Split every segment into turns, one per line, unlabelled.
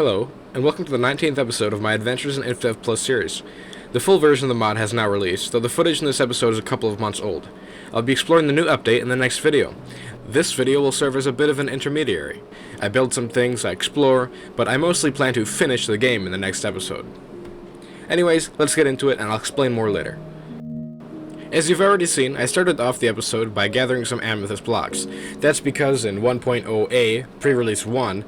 Hello, and welcome to the 19th episode of my Adventures in Infdev Plus series. The full version of the mod has now released, though the footage in this episode is a couple of months old. I'll be exploring the new update in the next video. This video will serve as a bit of an intermediary. I build some things, I explore, but I mostly plan to finish the game in the next episode. Anyways, let's get into it and I'll explain more later. As you've already seen, I started off the episode by gathering some amethyst blocks. That's because in 1.0a, pre-release 1,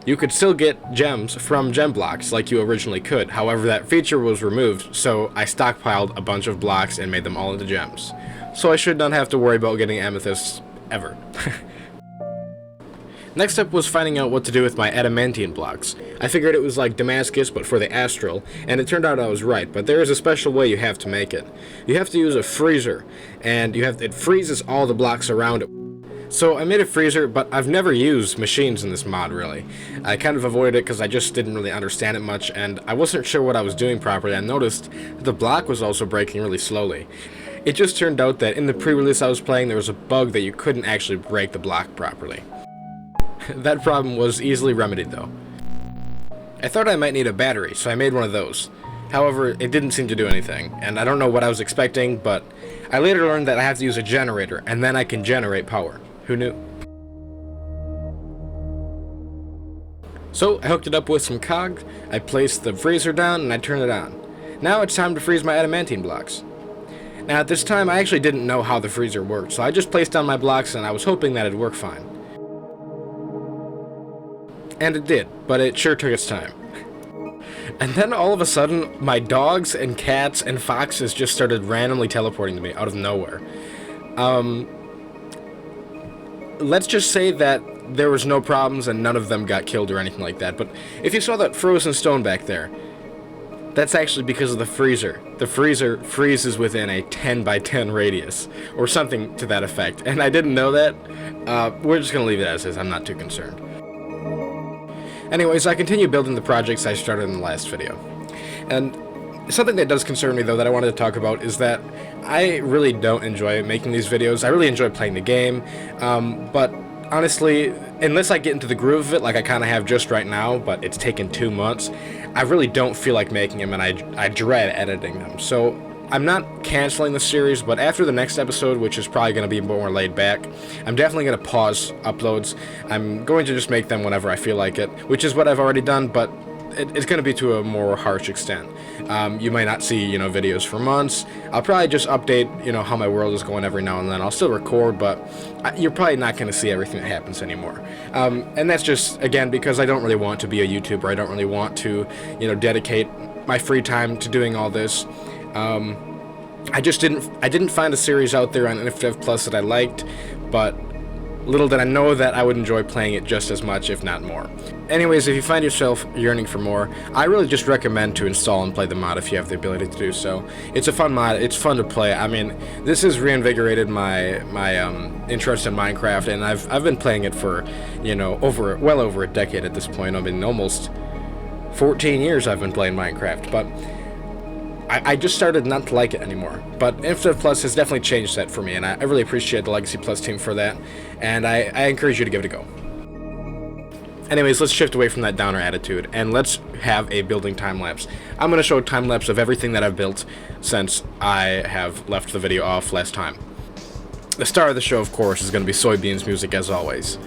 you could still get gems from gem blocks like you originally could. However, that feature was removed, so I stockpiled a bunch of blocks and made them all into gems. So I should not have to worry about getting amethysts ever. Next up was finding out what to do with my Adamantine blocks. I figured it was like Damascus but for the astral, and it turned out I was right, but there is a special way you have to make it. You have to use a freezer, and it freezes all the blocks around it. So I made a freezer, but I've never used machines in this mod, really. I kind of avoided it because I just didn't really understand it much, and I wasn't sure what I was doing properly. I noticed that the block was also breaking really slowly. It just turned out that in the pre-release I was playing, there was a bug that you couldn't actually break the block properly. That problem was easily remedied, though. I thought I might need a battery, so I made one of those. However, it didn't seem to do anything, and I don't know what I was expecting, but I later learned that I have to use a generator, and then I can generate power. Who knew? So I hooked it up with some cogs, I placed the freezer down, and I turned it on. Now it's time to freeze my adamantine blocks. Now at this time I actually didn't know how the freezer worked, so I just placed down my blocks and I was hoping that it'd work fine. And it did, but it sure took its time. And then all of a sudden, my dogs and cats and foxes just started randomly teleporting to me out of nowhere. Let's just say that there was no problems and none of them got killed or anything like that, but if you saw that frozen stone back there, that's actually because of the freezer. The freezer freezes within a 10 by 10 radius, or something to that effect, and I didn't know that. We're just going to leave it as is, I'm not too concerned. Anyways, I continue building the projects I started in the last video. And something that does concern me, though, that I wanted to talk about is that I really don't enjoy making these videos. I really enjoy playing the game, but honestly, unless I get into the groove of it, like I kind of have just right now, but it's taken 2 months, I really don't feel like making them, and I dread editing them. So I'm not canceling the series, but after the next episode, which is probably going to be more laid back, I'm definitely going to pause uploads. I'm going to just make them whenever I feel like it, which is what I've already done, but it's going to be to a more harsh extent. You might not see, videos for months. I'll probably just update, how my world is going every now and then. I'll still record, but you're probably not going to see everything that happens anymore. And that's just, again, because I don't really want to be a YouTuber. I don't really want to, dedicate my free time to doing all this. I didn't find a series out there on Infdev Plus that I liked, but little did I know that I would enjoy playing it just as much, if not more. Anyways, if you find yourself yearning for more, I really just recommend to install and play the mod if you have the ability to do so. It's a fun mod, it's fun to play. I mean, this has reinvigorated my interest in Minecraft, and I've been playing it for, well over a decade at this point. I mean, almost 14 years I've been playing Minecraft, but I just started not to like it anymore. But Infdev Plus has definitely changed that for me, and I really appreciate the Legacy Plus team for that, and I encourage you to give it a go. Anyways, let's shift away from that downer attitude, and let's have a building time-lapse. I'm going to show a time-lapse of everything that I've built since I have left the video off last time. The star of the show, of course, is going to be Soybeans music, as always.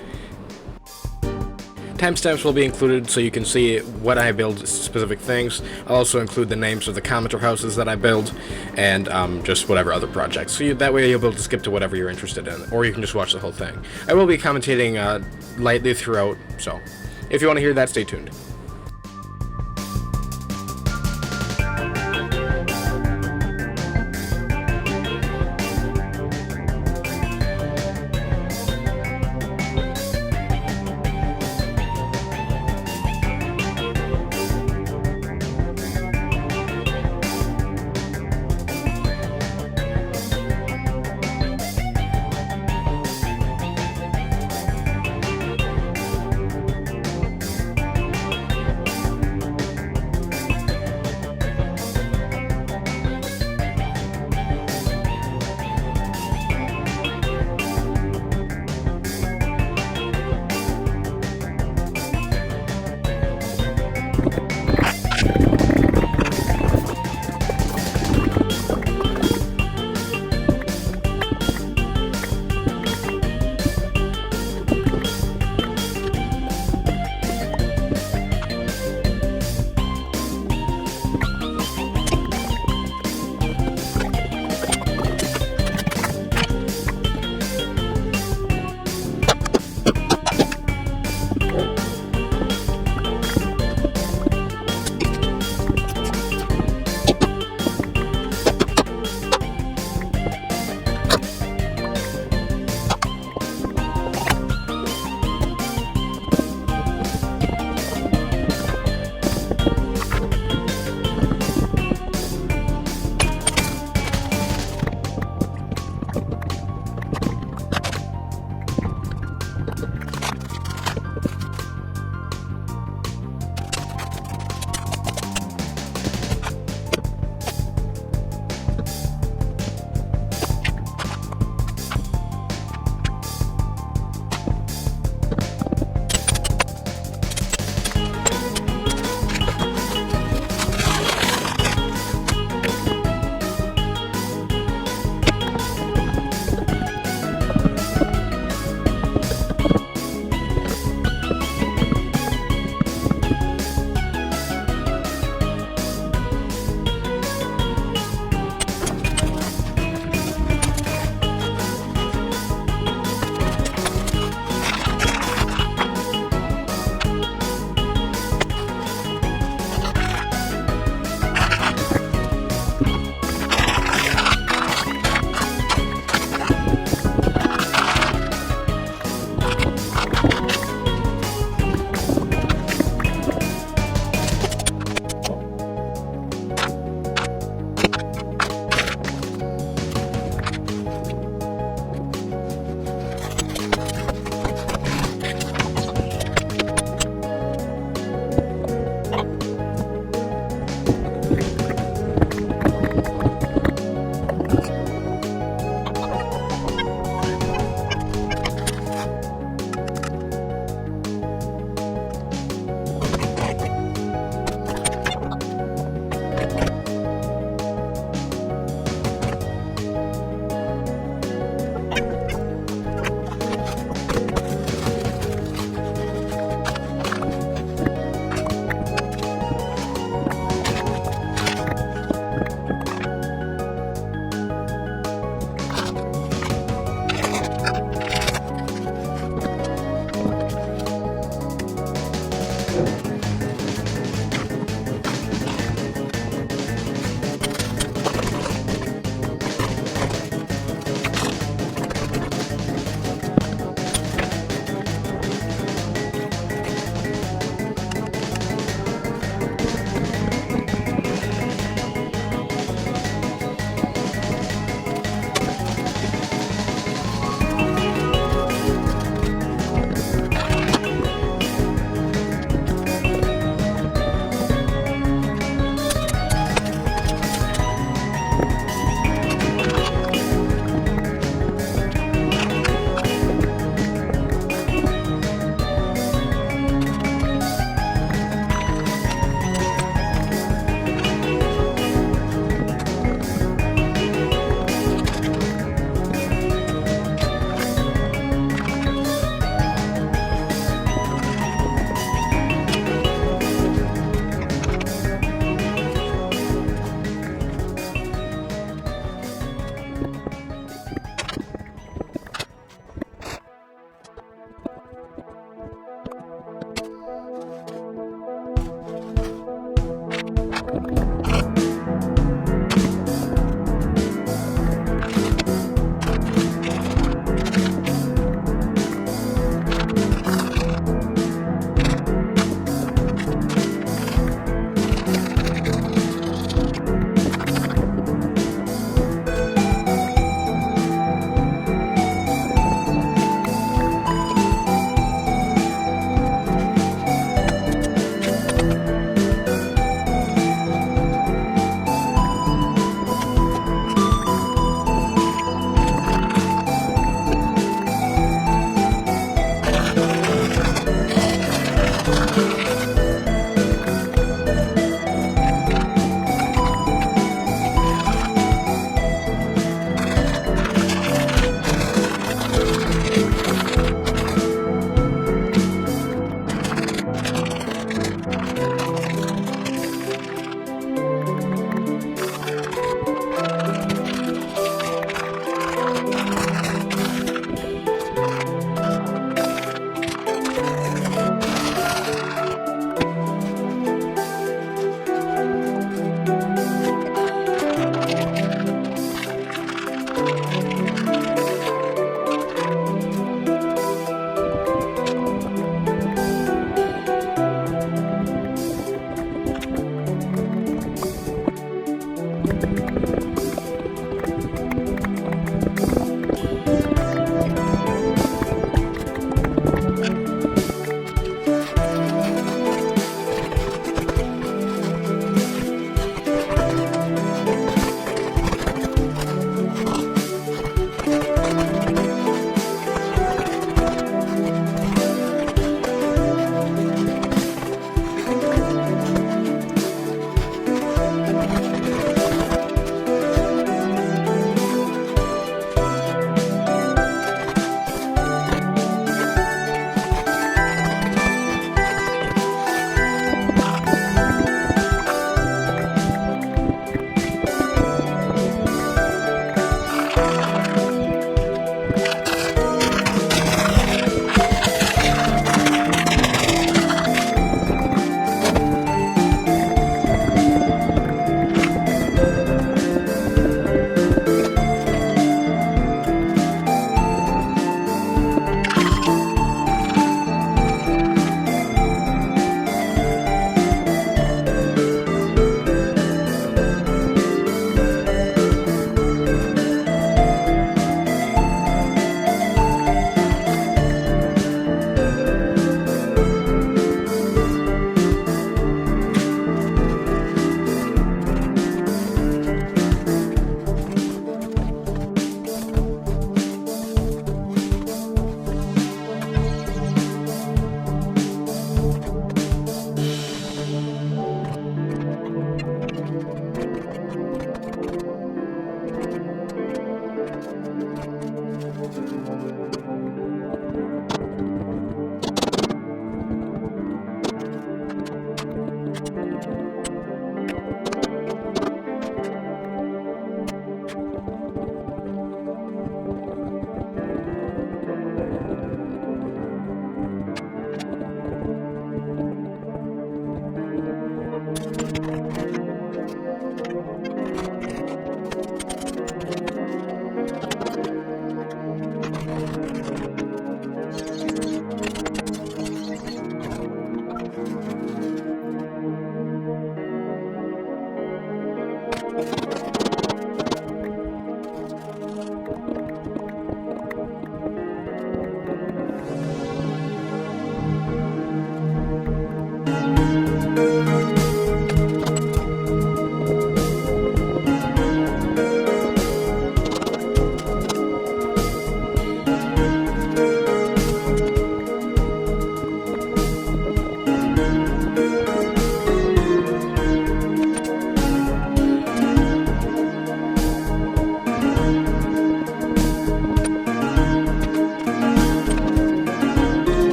Timestamps will be included so you can see when I build specific things. I'll also include the names of the commenter houses that I build, and just whatever other projects. So that way you'll be able to skip to whatever you're interested in, or you can just watch the whole thing. I will be commentating lightly throughout, so if you want to hear that, stay tuned.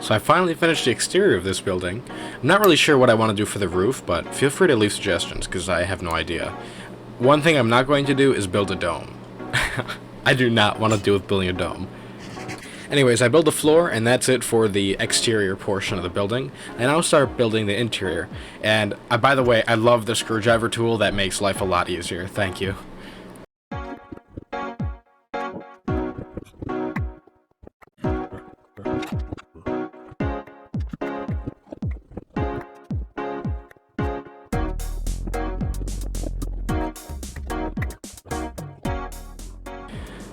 So I finally finished the exterior of this building. I'm not really sure what I want to do for the roof, but feel free to leave suggestions, because I have no idea. One thing I'm not going to do is build a dome. I do not want to deal with building a dome. Anyways, I built the floor, and that's it for the exterior portion of the building. And I'll start building the interior. And by the way, I love the screwdriver tool. That makes life a lot easier. Thank you.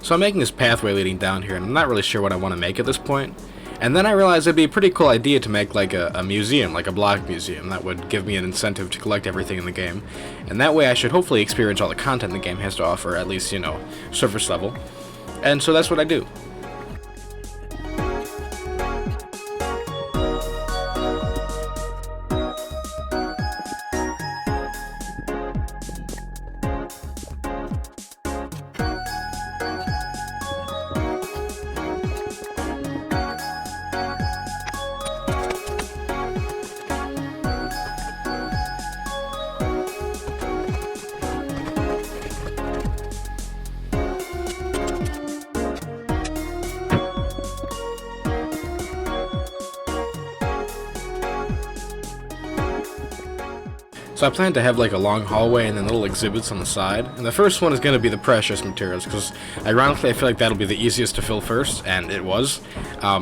So I'm making this pathway leading down here, and I'm not really sure what I want to make at this point. And then I realized it'd be a pretty cool idea to make like a museum, like a block museum, that would give me an incentive to collect everything in the game. And that way I should hopefully experience all the content the game has to offer, at least, you know, surface level. And so that's what I do. So I plan to have like a long hallway and then little exhibits on the side. And the first one is going to be the precious materials, because ironically I feel like that'll be the easiest to fill first, and it was.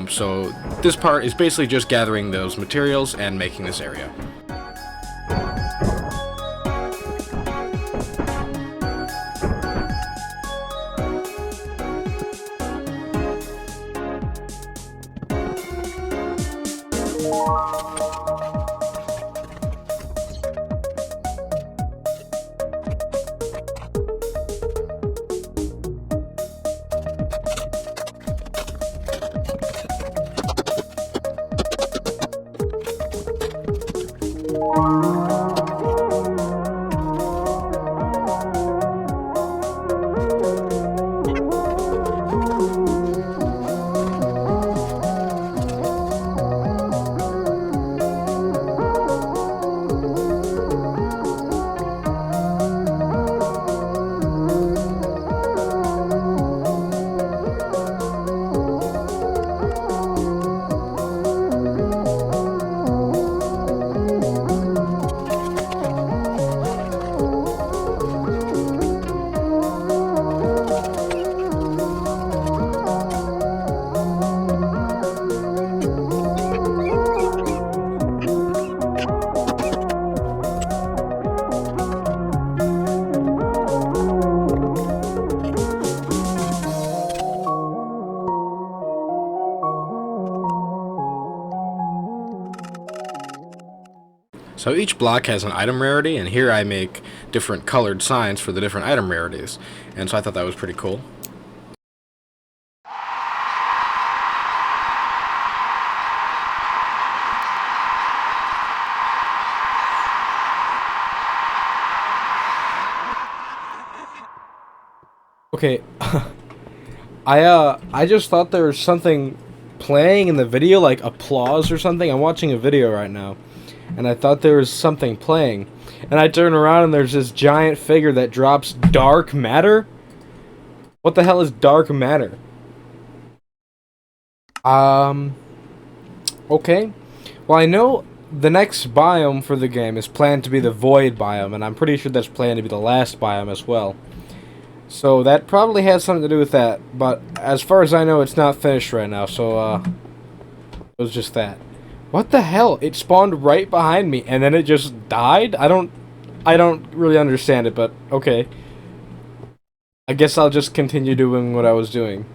So this part is basically just gathering those materials and making this area. So each block has an item rarity, and here I make different colored signs for the different item rarities. And so I thought that was pretty cool. Okay, I just thought there was something playing in the video, like applause or something. I'm watching a video right now, and I thought there was something playing, and I turn around and there's this giant figure that drops dark matter. What the hell is dark matter? Okay. Well, I know the next biome for the game is planned to be the void biome, and I'm pretty sure that's planned to be the last biome as well. So that probably has something to do with that, but as far as I know, it's not finished right now, so, it was just that. What the hell? It spawned right behind me, and then it just died? I don't really understand it, but okay. I guess I'll just continue doing what I was doing.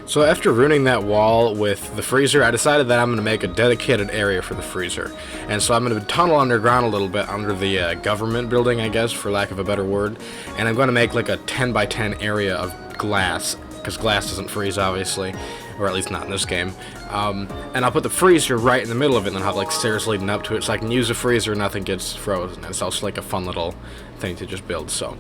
So after ruining that wall with the freezer, I decided that I'm going to make a dedicated area for the freezer. And so I'm going to tunnel underground a little bit under the government building, I guess, for lack of a better word. And I'm going to make like a 10 by 10 area of glass, because glass doesn't freeze, obviously, or at least not in this game. And I'll put the freezer right in the middle of it, and then I'll have like stairs leading up to it, so I can use the freezer and nothing gets frozen. It's also like a fun little thing to just build, so...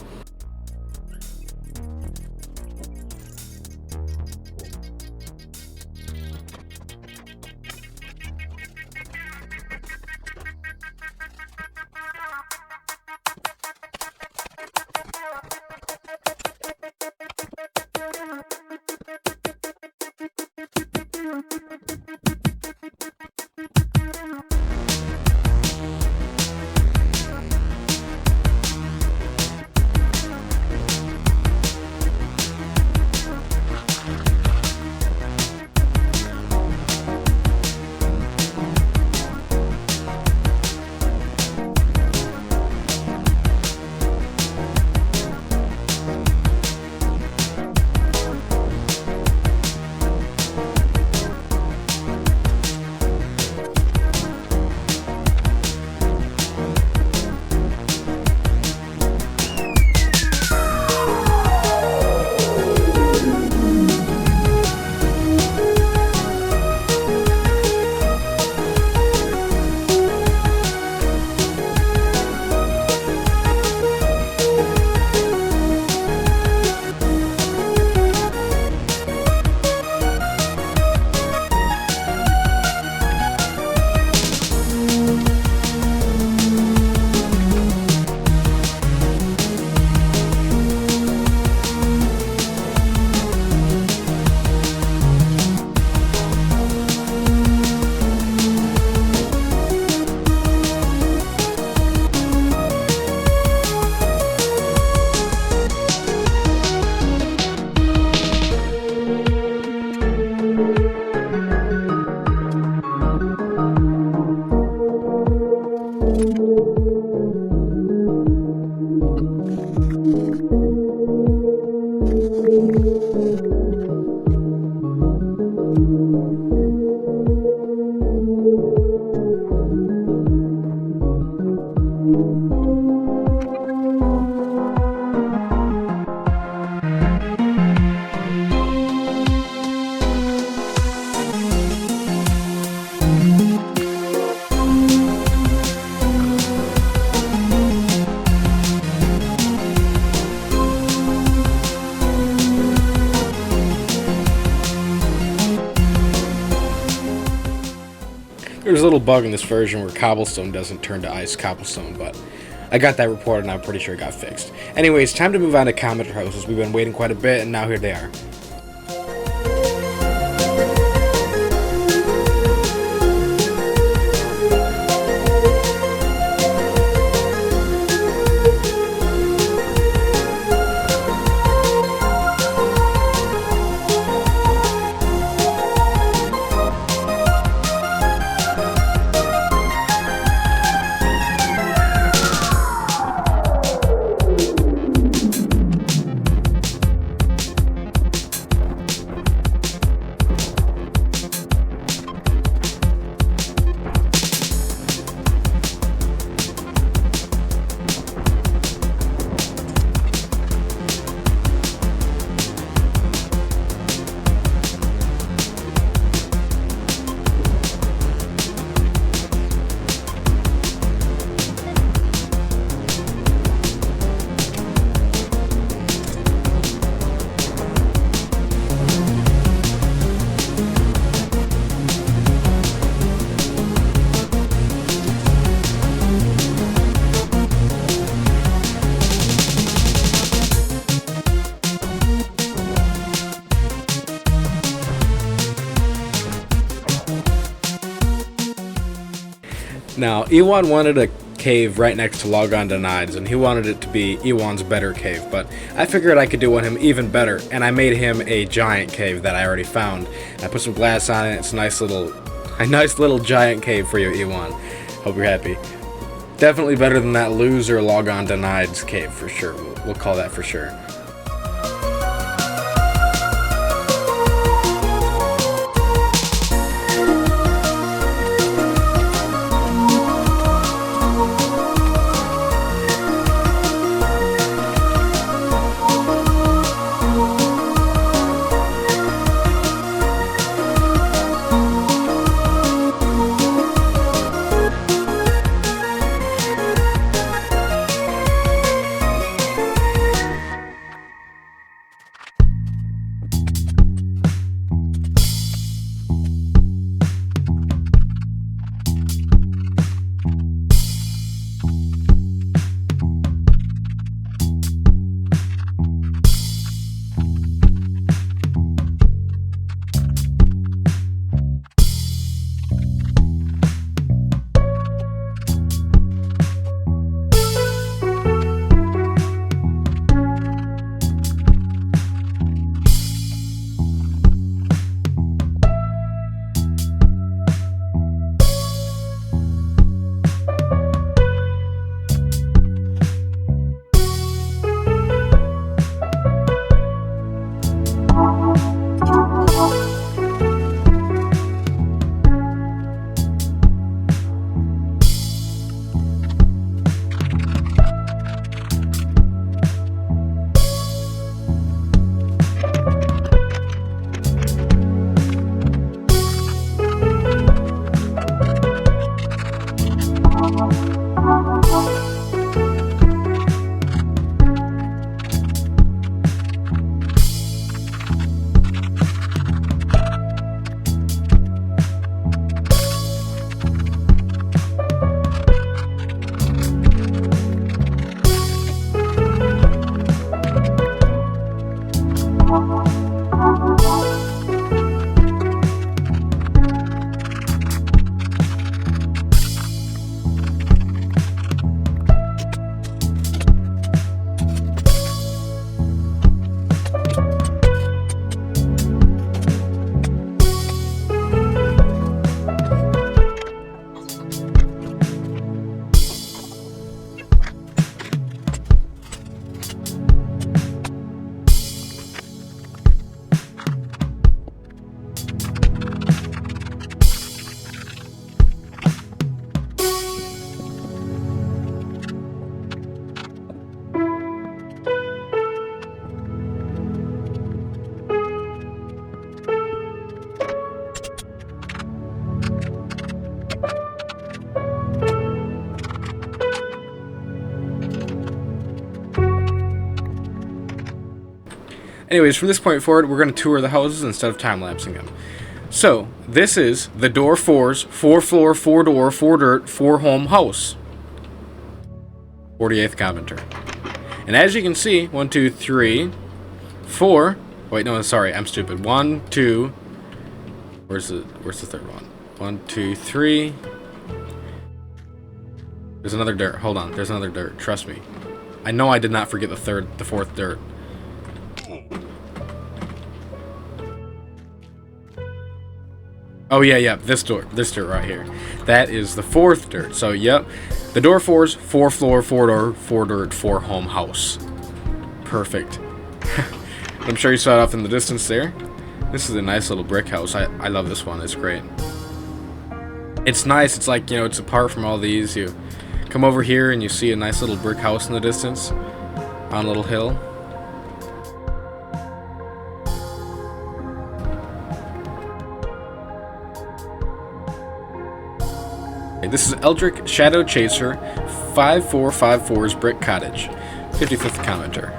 There's a little bug in this version where cobblestone doesn't turn to ice cobblestone, but I got that reported and I'm pretty sure it got fixed. Anyways, time to move on to commenter houses. We've been waiting quite a bit and now here they are. Now, Iwan wanted a cave right next to Logon Denied's, and he wanted it to be Iwan's better cave, but I figured I could do one him even better, and I made him a giant cave that I already found. I put some glass on it. It's a nice little giant cave for you, Iwan. Hope you're happy. Definitely better than that loser Logon Denied's cave for sure. We'll call that for sure. Anyways, from this point forward, we're going to tour the houses instead of time-lapsing them. So, this is the Door 4's 4-floor, 4-door, 4-dirt, 4-home house. 48th commenter. And as you can see, 1, 2, 3, 4... Wait, no, sorry, I'm stupid. 1, 2... Where's the third one? 1, 2, 3... There's another dirt. Hold on, there's another dirt. Trust me. I know I did not forget the fourth dirt. Oh yeah, this dirt right here. That is the fourth dirt. So yep, the Door 4's 4-floor, 4-door, 4-dirt, 4-home house. Perfect. I'm sure you saw it off in the distance there. This is a nice little brick house. I love this one. It's great. It's nice. It's like, you know, it's apart from all these. You come over here and you see a nice little brick house in the distance on a little hill. This is eldricshadowchaser 5454's Brick Cottage. 55th commenter.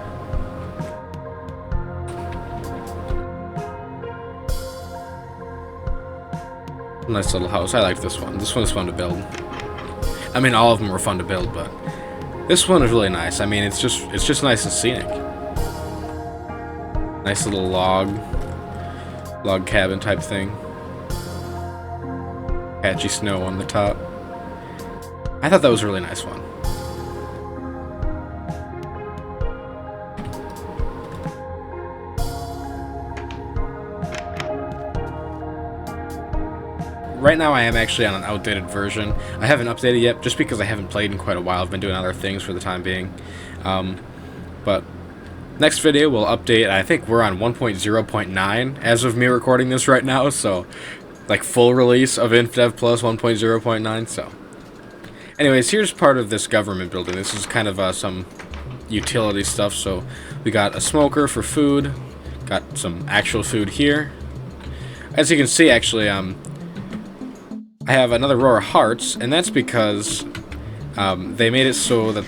Nice little house. I like this one. This one is fun to build. I mean, all of them were fun to build, but this one is really nice. I mean, it's just nice and scenic. Nice little log cabin type thing. Patchy snow on the top. I thought that was a really nice one. Right now I am actually on an outdated version. I haven't updated yet just because I haven't played in quite a while. I've been doing other things for the time being. But next video we'll update. I think we're on 1.0.9 as of me recording this right now, so like full release of Infdev plus 1.0.9. So anyways, here's part of this government building. This is kind of some utility stuff. So we got a smoker for food, got some actual food here. As you can see, actually, I have another row of hearts, and that's because they made it so that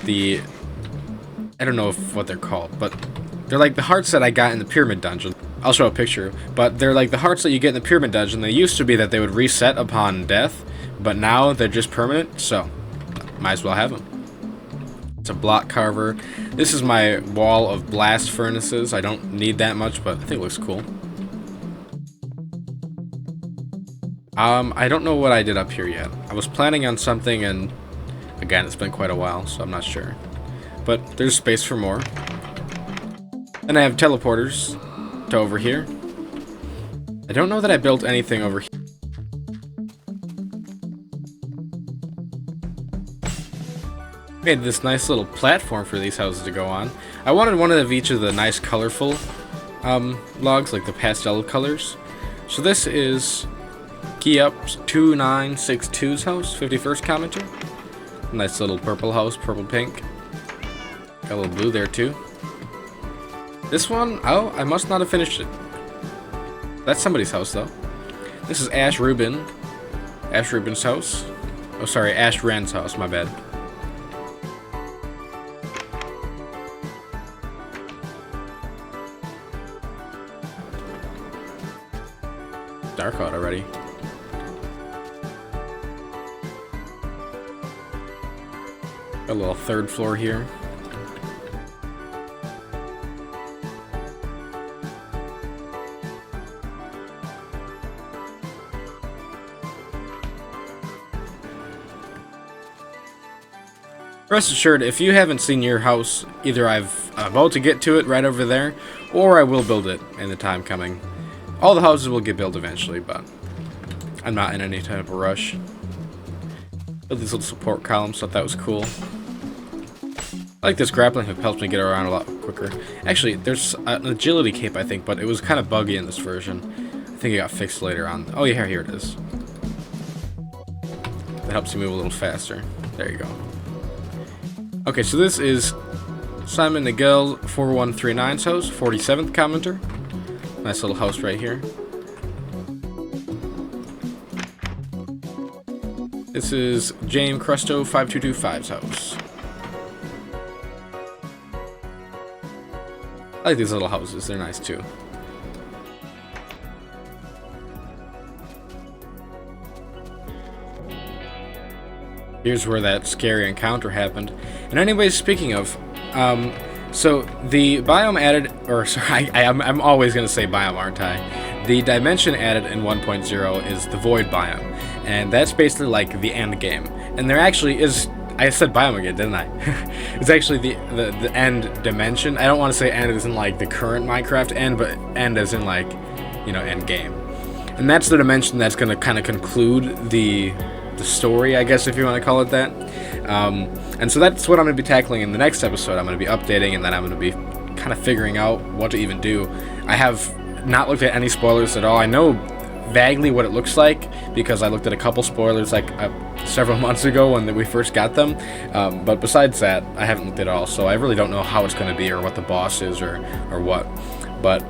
I don't know what they're called, but they're like the hearts that I got in the pyramid dungeon. I'll show a picture, but they're like the hearts that you get in the pyramid dungeon. They used to be that they would reset upon death, but now they're just permanent, so might as well have them. It's a block carver. This is my wall of blast furnaces. I don't need that much, but I think it looks cool. I don't know what I did up here yet. I was planning on something, and again, it's been quite a while, so I'm not sure. But there's space for more. And I have teleporters to over here. I don't know that I built anything over here. Made this nice little platform for these houses to go on. I wanted one of each of the nice colorful logs, like the pastel colors. So this is KeyUp's 2962's house, 51st commenter. Nice little purple house, purple pink. Got a little blue there too. This one, oh, I must not have finished it. That's somebody's house though. This is Ash Rubin. Ash Rubin's house. Oh, sorry, Ash Wren's house, my bad. Dark out already. Got a little third floor here. Rest assured, if you haven't seen your house, either I'm about to get to it right over there, or I will build it in the time coming. All the houses will get built eventually, but I'm not in any type of rush. Build these little support columns, thought that was cool. I like this grappling hook, helps me get around a lot quicker. Actually, there's an agility cape, I think, but it was kind of buggy in this version. I think it got fixed later on. Oh yeah, here it is. That helps you move a little faster. There you go. Okay, so this is Simon Nagel 4139's house, 47th commenter. Nice little house right here. This is James Crusto 5225's house. I like these little houses, they're nice too. Here's where that scary encounter happened. And anyways, speaking of, so the biome added, or sorry, I'm always going to say biome, aren't I? The dimension added in 1.0 is the void biome, and that's basically like the end game. And there actually is, I said biome again, didn't I? It's actually the end dimension. I don't want to say end as in like the current Minecraft end, but end as in like, you know, end game. And that's the dimension that's going to kind of conclude the story, I guess, if you want to call it that. And so that's what I'm going to be tackling in the next episode. I'm going to be updating, and then I'm going to be kind of figuring out what to even do. I have not looked at any spoilers at all. I know vaguely what it looks like because I looked at a couple spoilers like several months ago when we first got them. But besides that, I haven't looked at all, so I really don't know how it's going to be or what the boss is or what. But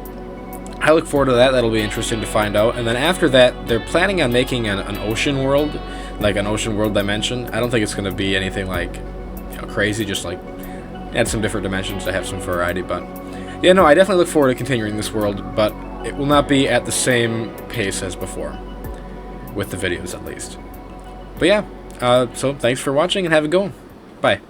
I look forward to that. That'll be interesting to find out. And then after that, they're planning on making an ocean world, like an ocean world dimension. I don't think it's going to be anything like, you know, crazy, just like add some different dimensions to have some variety. But yeah, no, I definitely look forward to continuing this world, but it will not be at the same pace as before, with the videos at least. But yeah, so thanks for watching and have a good one. Bye.